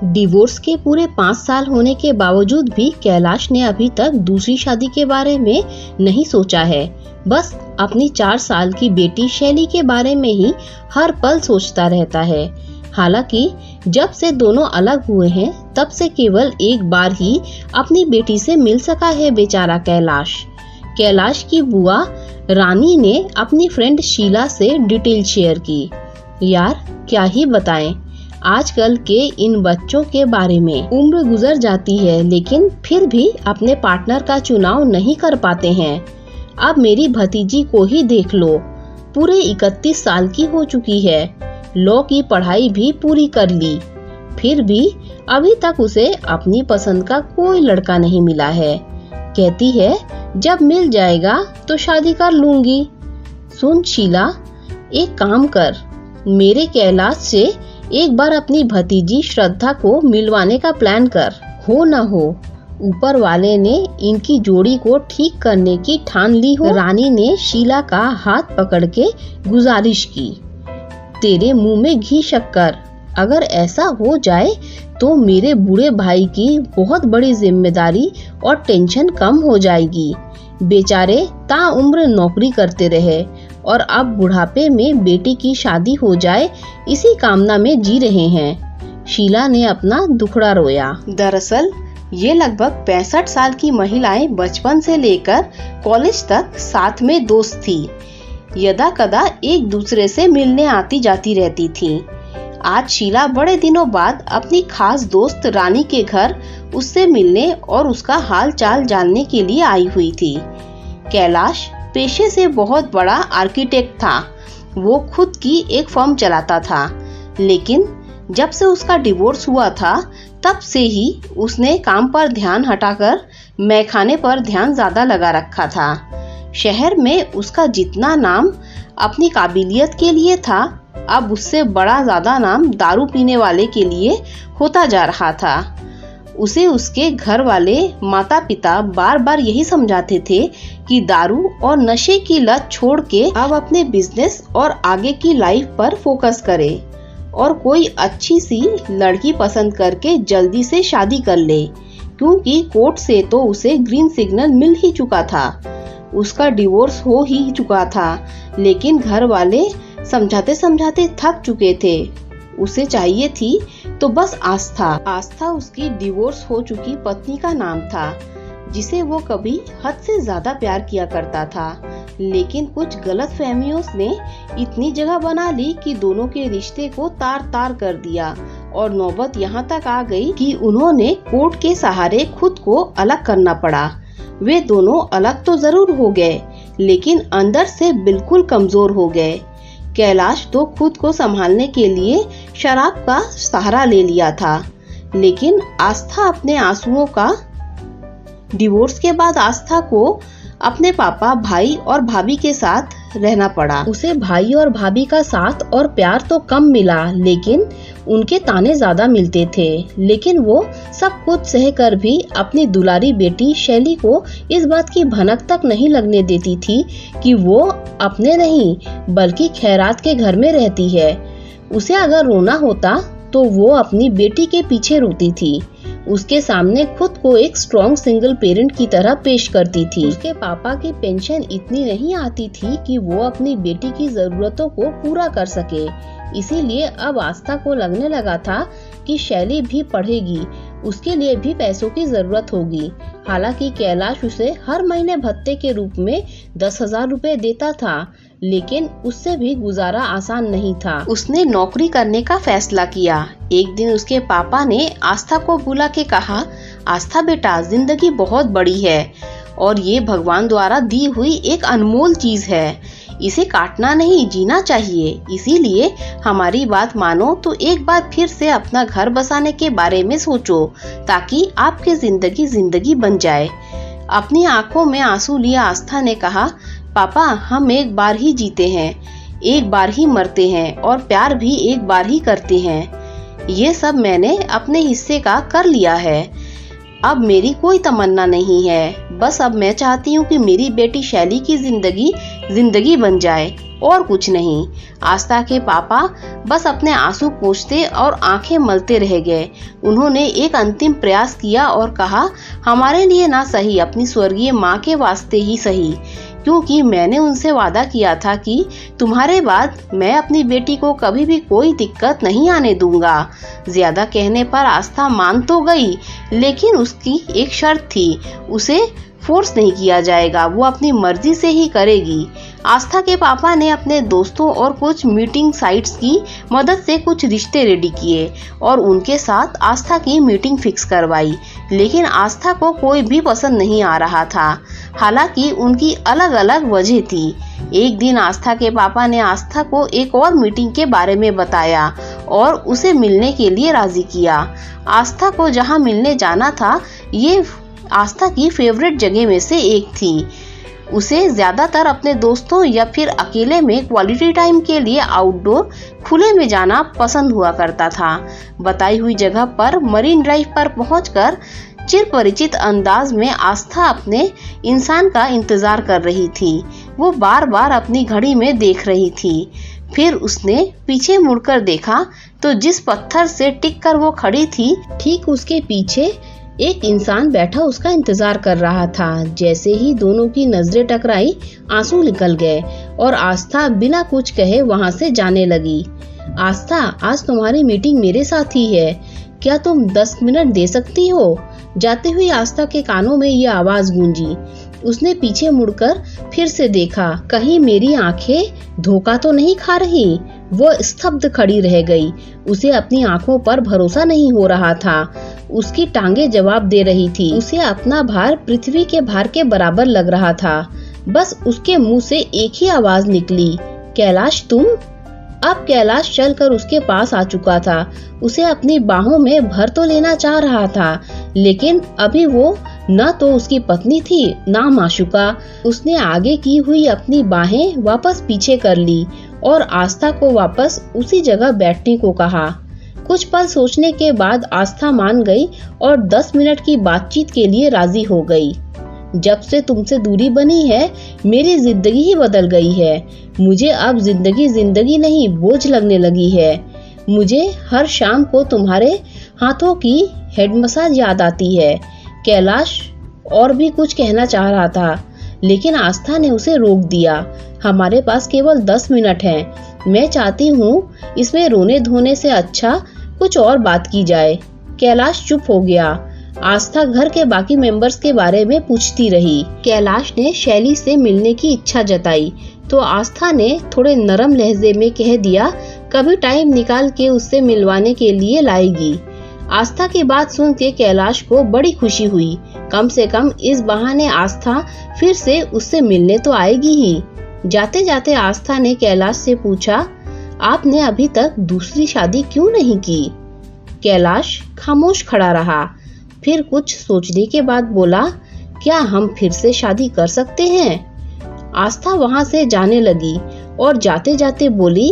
Divorce के पूरे 5 साल होने के बावजूद भी कैलाश ने अभी तक दूसरी शादी के बारे में नहीं सोचा है। बस अपनी 4 साल की बेटी शैली के बारे में ही हर पल सोचता रहता है। हालांकि जब से दोनों अलग हुए हैं तब से केवल एक बार ही अपनी बेटी से मिल सका है बेचारा कैलाश। कैलाश की बुआ रानी ने अपनी फ्रेंड शीला से डिटेल शेयर की। यार क्या ही बताएं आजकल के इन बच्चों के बारे में। उम्र गुजर जाती है लेकिन फिर भी अपने पार्टनर का चुनाव नहीं कर पाते हैं। अब मेरी भतीजी को ही देख लो, पूरे 31 साल की हो चुकी है, लॉ की पढ़ाई भी पूरी कर ली, फिर भी अभी तक उसे अपनी पसंद का कोई लड़का नहीं मिला है। कहती है जब मिल जाएगा तो शादी कर लूंगी। सुन शीला, एक काम कर, मेरे कैलाश से एक बार अपनी भतीजी श्रद्धा को मिलवाने का प्लान कर। हो न हो ऊपर वाले ने इनकी जोड़ी को ठीक करने की ठान ली हो। रानी ने शीला का हाथ पकड़ के गुजारिश की। तेरे मुंह में घी शक्कर, अगर ऐसा हो जाए तो मेरे बूढ़े भाई की बहुत बड़ी जिम्मेदारी और टेंशन कम हो जाएगी। बेचारे ताउम्र नौकरी करते रहे और अब बुढ़ापे में बेटी की शादी हो जाए इसी कामना में जी रहे हैं। शीला ने अपना दुखड़ा रोया। दरअसल ये लगभग 65 साल की महिलाएं बचपन से लेकर कॉलेज तक साथ में दोस्त थी। यदा कदा एक दूसरे से मिलने आती जाती रहती थी। आज शीला बड़े दिनों बाद अपनी खास दोस्त रानी के घर उससे मिलने और उसका हाल चाल जानने के लिए आई हुई थी। कैलाश पेशे से बहुत बड़ा आर्किटेक्ट था। वो खुद की एक फर्म चलाता था, लेकिन जब से उसका डिवोर्स हुआ था तब से ही उसने काम पर ध्यान हटाकर मैखाने पर ध्यान ज्यादा लगा रखा था। शहर में उसका जितना नाम अपनी काबिलियत के लिए था, अब उससे बड़ा ज्यादा नाम दारू पीने वाले के लिए होता जा रहा था। उसे उसके घर वाले माता पिता बार बार यही समझाते थे कि दारू और नशे की लत छोड़ के अब अपने बिजनेस और आगे की लाइफ पर फोकस करे और कोई अच्छी सी लड़की पसंद करके जल्दी से शादी कर ले, क्योंकि कोर्ट से तो उसे ग्रीन सिग्नल मिल ही चुका था, उसका डिवोर्स हो ही चुका था। लेकिन घर वाले समझाते समझाते थक चुके थे। उसे चाहिए थी तो बस आस्था। आस्था उसकी डिवोर्स हो चुकी पत्नी का नाम था, जिसे वो कभी हद से ज्यादा प्यार किया करता था। लेकिन कुछ गलतफहमियों ने इतनी जगह बना ली कि दोनों के रिश्ते को तार तार कर दिया और नौबत यहाँ तक आ गई कि उन्होंने कोर्ट के सहारे खुद को अलग करना पड़ा। वे दोनों अलग तो जरूर हो गए, लेकिन अंदर से बिल्कुल कमजोर हो गए। कैलाश तो खुद को संभालने के लिए शराब का सहारा ले लिया था, लेकिन आस्था अपने आंसुओं का डिवोर्स के बाद आस्था को अपने पापा, भाई और भाभी के साथ रहना पड़ा। उसे भाई और भाभी का साथ और प्यार तो कम मिला, लेकिन उनके ताने ज्यादा मिलते थे। लेकिन वो सब कुछ सहकर भी अपनी दुलारी बेटी शैली को इस बात की भनक तक नहीं लगने देती थी कि वो अपने नहीं बल्कि खैरात के घर में रहती है। उसे अगर रोना होता तो वो अपनी बेटी के पीछे रोती थी। उसके सामने खुद को एक स्ट्रॉन्ग सिंगल पेरेंट की तरह पेश करती थी। उसके पापा की पेंशन इतनी नहीं आती थी कि वो अपनी बेटी की जरूरतों को पूरा कर सके। इसीलिए अब आस्था को लगने लगा था कि शैली भी पढ़ेगी, उसके लिए भी पैसों की जरूरत होगी। हालांकि कैलाश उसे हर महीने भत्ते के रूप में 10,000 रुपए देता था, लेकिन उससे भी गुजारा आसान नहीं था। उसने नौकरी करने का फैसला किया। एक दिन उसके पापा ने आस्था को बुला के कहा, आस्था बेटा, जिंदगी बहुत बड़ी है और ये भगवान द्वारा दी हुई एक अनमोल चीज है। इसे काटना नहीं, जीना चाहिए। इसीलिए हमारी बात मानो तो एक बार फिर से अपना घर बसाने के बारे में सोचो, ताकि आपकी जिंदगी बन जाए। अपनी आंखों में आंसू लिया आस्था ने कहा, पापा, हम एक बार ही जीते हैं, एक बार ही मरते हैं और प्यार भी एक बार ही करते हैं। ये सब मैंने अपने हिस्से का कर लिया है। अब मेरी कोई तमन्ना नहीं है। बस अब मैं चाहती हूँ कि मेरी बेटी शैली की जिंदगी बन जाए। और कुछ नहीं। आस्था के पापा बस अपने आंसू पोंछते और आंखें मलते रह गए। उन्होंने एक अंतिम प्रयास किया और कहा, हमारे लिए ना सही, अपनी स्वर्गीय माँ के वास्ते ही सही, क्योंकि मैंने उनसे वादा किया था कि तुम्हारे बाद मैं अपनी बेटी को कभी भी कोई दिक्कत नहीं आने दूंगा। ज्यादा कहने पर आस्था मान तो गई, लेकिन उसकी एक शर्त थी, उसे फोर्स नहीं किया जाएगा, वो अपनी मर्जी से ही करेगी। आस्था के पापा ने अपने दोस्तों और कुछ मीटिंग साइट्स की मदद से कुछ रिश्ते रेडी किए और उनके साथ आस्था की मीटिंग फिक्स करवाई, लेकिन आस्था को कोई भी पसंद नहीं आ रहा था। हालांकि उनकी अलग अलग वजह थी। एक दिन आस्था के पापा ने आस्था को एक और मीटिंग के बारे में बताया और उसे मिलने के लिए राजी किया। आस्था को जहां मिलने जाना था, ये आस्था की फेवरेट जगह में से एक थी। उसे ज्यादातर अपने दोस्तों या फिर अकेले में क्वालिटी टाइम के लिए आउटडोर खुले में जाना पसंद हुआ करता था। बताई हुई जगह पर मरीन ड्राइव पर पहुंचकर चिर परिचित अंदाज में आस्था अपने इंसान का इंतजार कर रही थी। वो बार बार अपनी घड़ी में देख रही थी। फिर उसने पीछे मुड़कर देखा तो जिस पत्थर से टिक कर वो खड़ी थी, ठीक उसके पीछे एक इंसान बैठा उसका इंतजार कर रहा था। जैसे ही दोनों की नजरें टकराई, आंसू निकल गए और आस्था बिना कुछ कहे वहां से जाने लगी। आस्था, आज तुम्हारी मीटिंग मेरे साथ ही है, क्या तुम 10 मिनट दे सकती हो? जाते हुए आस्था के कानों में ये आवाज गूंजी। उसने पीछे मुड़कर फिर से देखा, कहीं मेरी आंखें धोखा तो नहीं खा रही। वो स्तब्ध खड़ी रह गई। उसे अपनी आंखों पर भरोसा नहीं हो रहा था। उसकी टांगे जवाब दे रही थी। उसे अपना भार पृथ्वी के भार के बराबर लग रहा था। बस उसके मुंह से एक ही आवाज निकली, कैलाश तुम? अब कैलाश चलकर उसके पास आ चुका था। उसे अपनी बाहों में भर तो लेना चाह रहा था, लेकिन अभी वो न तो उसकी पत्नी थी न माशूका। उसने आगे की हुई अपनी बाहें वापस पीछे कर ली और आस्था को वापस उसी जगह बैठने को कहा। कुछ पल सोचने के बाद आस्था मान गई और 10 मिनट की बातचीत के लिए राजी हो गई। जब से तुमसे दूरी बनी है, मेरी जिंदगी ही बदल गई है। मुझे अब जिंदगी नहीं बोझ लगने लगी है। मुझे हर शाम को तुम्हारे हाथों की हेड मसाज याद आती है। कैलाश और भी कुछ कहना चाह रहा था, लेकिन आस्था ने उसे रोक दिया। हमारे पास केवल 10 मिनट हैं। मैं चाहती हूँ इसमें रोने धोने से अच्छा कुछ और बात की जाए। कैलाश चुप हो गया। आस्था घर के बाकी मेंबर्स के बारे में पूछती रही। कैलाश ने शैली से मिलने की इच्छा जताई तो आस्था ने थोड़े नरम लहजे में कह दिया, कभी टाइम निकाल के उससे मिलवाने के लिए लाएगी। आस्था की बात सुन के कैलाश को बड़ी खुशी हुई। कम से कम इस बहाने आस्था फिर से उससे मिलने तो आएगी ही। जाते जाते आस्था ने कैलाश से पूछा, आपने अभी तक दूसरी शादी क्यों नहीं की? कैलाश खामोश खड़ा रहा। फिर कुछ सोचने के बाद बोला, क्या हम फिर से शादी कर सकते हैं? आस्था वहां से जाने लगी और जाते जाते बोली,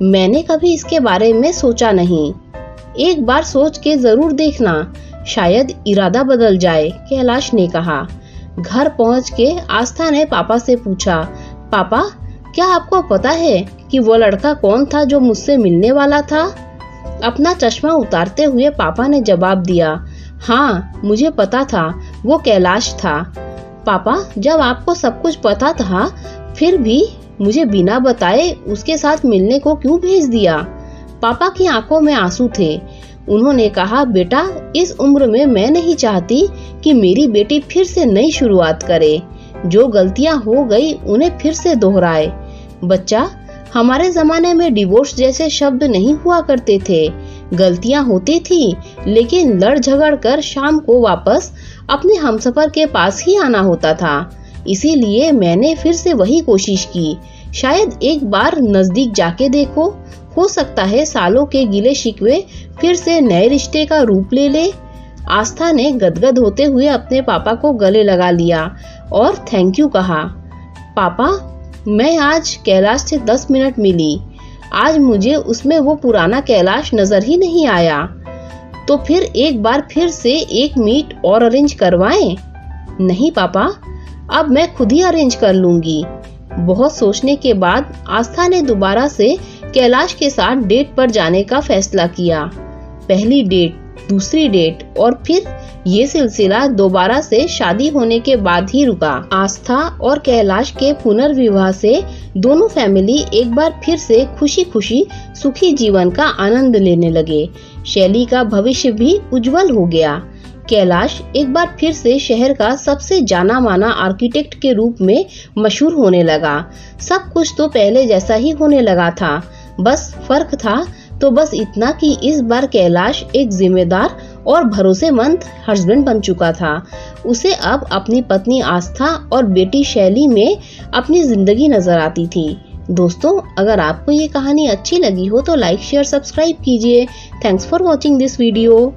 मैंने कभी इसके बारे में सोचा नहीं। एक बार सोच के जरूर देखना, शायद इरादा बदल जाए, कैलाश ने कहा। घर पहुंच के आस्था ने पापा से पूछा, पापा क्या आपको पता है कि वो लड़का कौन था जो मुझसे मिलने वाला था? अपना चश्मा उतारते हुए पापा ने जवाब दिया, हाँ मुझे पता था, वो कैलाश था। पापा जब आपको सब कुछ पता था, फिर भी मुझे बिना बताए उसके साथ मिलने को क्यों भेज दिया? पापा की आंखों में आंसू थे। उन्होंने कहा, बेटा इस उम्र में मैं नहीं चाहती कि मेरी बेटी फिर से नई शुरुआत करे, जो गलतियां हो गई उन्हें फिर से दोहराए। बच्चा, हमारे जमाने में डिवोर्स जैसे शब्द नहीं हुआ करते थे। गलतियां होती थी, लेकिन लड़ झगड़ कर शाम को वापस अपने हमसफर के पास ही आना होता था। इसीलिए मैंने फिर से वही कोशिश की। शायद एक बार नजदीक जाके देखो, हो सकता है सालों के गिले शिकवे फिर से नए रिश्ते का रूप ले ले। आस्था ने गदगद होते हुए अपने पापा को गले लगा लिया और थैंक यू कहा। पापा, मैं आज कैलाश से 10 मिनट मिली। आज मुझे उसमें वो पुराना कैलाश नजर ही नहीं आया। तो फिर एक बार फिर से एक मीट और अरेंज करवाएं? नहीं पापा, अब मैं खुद ही अरेंज कर लूंगी। बहुत सोचने के बाद आस्था ने दोबारा से कैलाश के साथ डेट पर जाने का फैसला किया। पहली डेट, दूसरी डेट और फिर ये सिलसिला दोबारा से शादी होने के बाद ही रुका। आस्था और कैलाश के पुनर्विवाह से दोनों फैमिली एक बार फिर से खुशी खुशी सुखी जीवन का आनंद लेने लगे। शैली का भविष्य भी उज्जवल हो गया। कैलाश एक बार फिर से शहर का सबसे जाना माना आर्किटेक्ट के रूप में मशहूर होने लगा। सब कुछ तो पहले जैसा ही होने लगा था, बस फर्क था तो बस इतना कि इस बार कैलाश एक जिम्मेदार और भरोसेमंद हस्बैंड बन चुका था। उसे अब अपनी पत्नी आस्था और बेटी शैली में अपनी जिंदगी नजर आती थी। दोस्तों, अगर आपको ये कहानी अच्छी लगी हो तो लाइक शेयर सब्सक्राइब कीजिए। Thanks for watching this video.